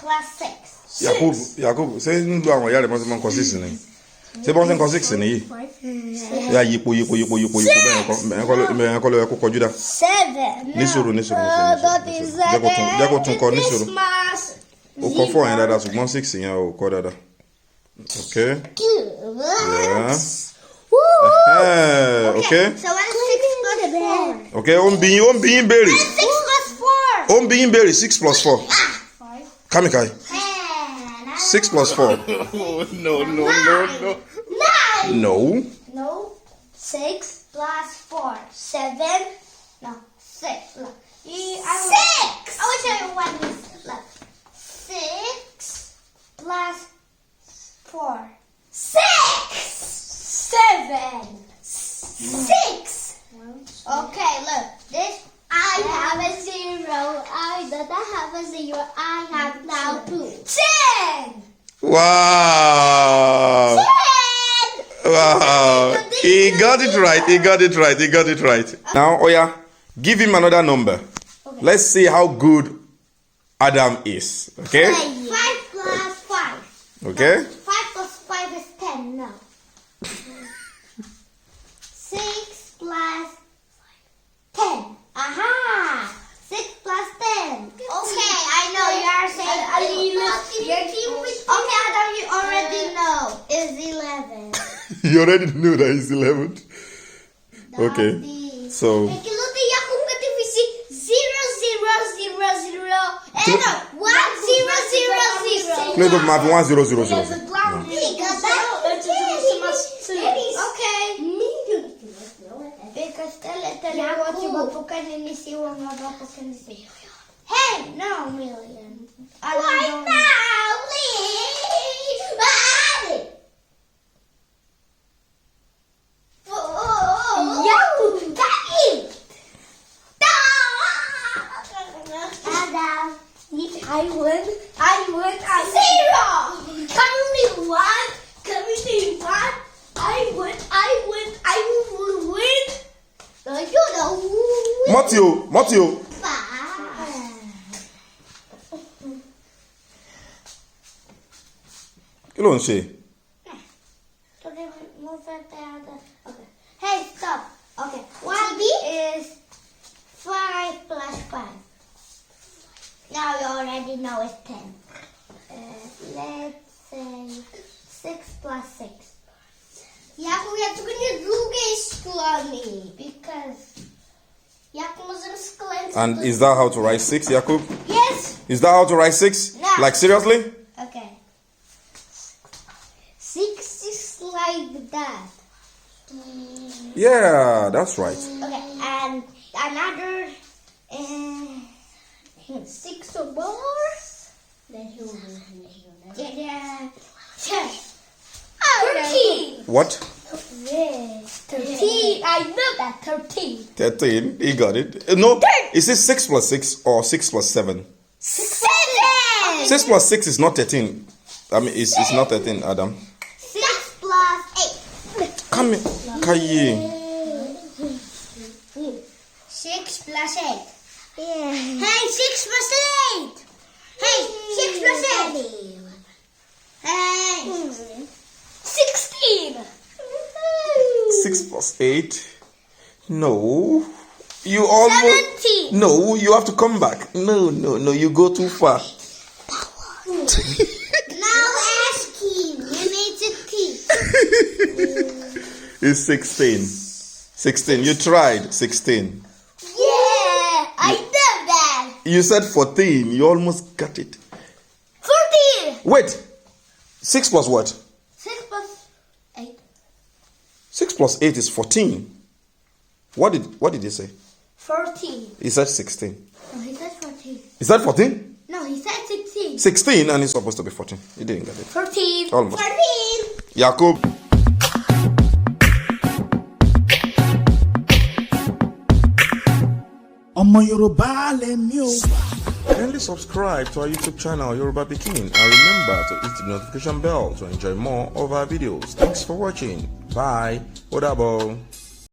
plus 6. Yakub, say no do awon yare mo man ko 6 ni. Say bon ko 6 ni. Ya yipo be en ko lo ko koju da. 7. Ni suru. That is Jago tun ko ni suru. Christmas. O ko fo en da so 6 yan o ko da. Okay. Yeah. Okay. So what is 6 plus 4? Okay, on being berry. 6 plus 4. On being berry 6 plus 4. 5. Kamikai. 6 plus 4. No. 9. No. No. 6 plus 4. 7. No. 6. Look. 6. I will tell you what is. Look. 6 plus 4. 6. 7. 6. Okay, look. This I have a 0. I don't have a 0. I have now 2. 10. Wow. 10. Wow. He got it right. Now, Oya, give him another number. Okay. Let's see how good Adam is. Okay? 5 plus 5. Okay? 5 plus 5 is 10. No. 6 plus 10. Aha! 6 plus 10. Okay, I know you are saying a little. Okay, Adam, you already know. It's 11. You already knew that he's 11. Okay. Daddy. So, Kaya kiluti Yakub ka divisi 0, 0, 0, 0. Eh no, 1, 0, 0, 0. play the math 1 0 0 0. Okay. Because hey, no, million. Why now, please? Yakub, got it. Adam, I win. 0. Coming 1. I will win. You know. Matthew. Kí ló ń ṣe? Okay. Hey, stop. Okay. 1 is 5 plus 5. Now you already know it's 10. Let's say 6 plus 6. Jakub, ja tylko nie z drugiej strony. Because Jakub możemy sklęcić. And is that how to write 6, Jakub? Yes. Is that how to write 6? No. Like seriously? Okay. 6 is like that. Yeah, that's right. Okay, and another 6 or more. Yeah. 13. What? 13. I know that 13. 13. He got it. No, is it 6 plus 6 or 6 plus 7? 7. 6 plus 6 is not 13. I mean, it's not 13, Adam. 6 plus 8. Come here. Kaye. 6 plus 8. Yeah. Hey, 6 plus 8. Hey, 6 plus 8. Hey. 16. 6 plus 8. No. You almost. 17. No, you have to come back. No, you go too far. Now ask him. You need to teach. It's 16. 16. You tried 16. Yeah, I know that. You said 14. You almost got it. 14. Wait. 6 plus what? 6 plus 8. 6 plus 8 is 14. What did he say? 14. He said 16. No, he said 14. Is that 14? No, he said 16. 16 and it's supposed to be 14. He didn't get it. 14. Almost. 14. Yakub. Ọmọ Yorùbá lèmi o. Kindly subscribe to our YouTube channel Yoruba Pikin and remember to hit the notification bell to enjoy more of our videos. Thanks for watching. Bye. Ó dàbọ̀.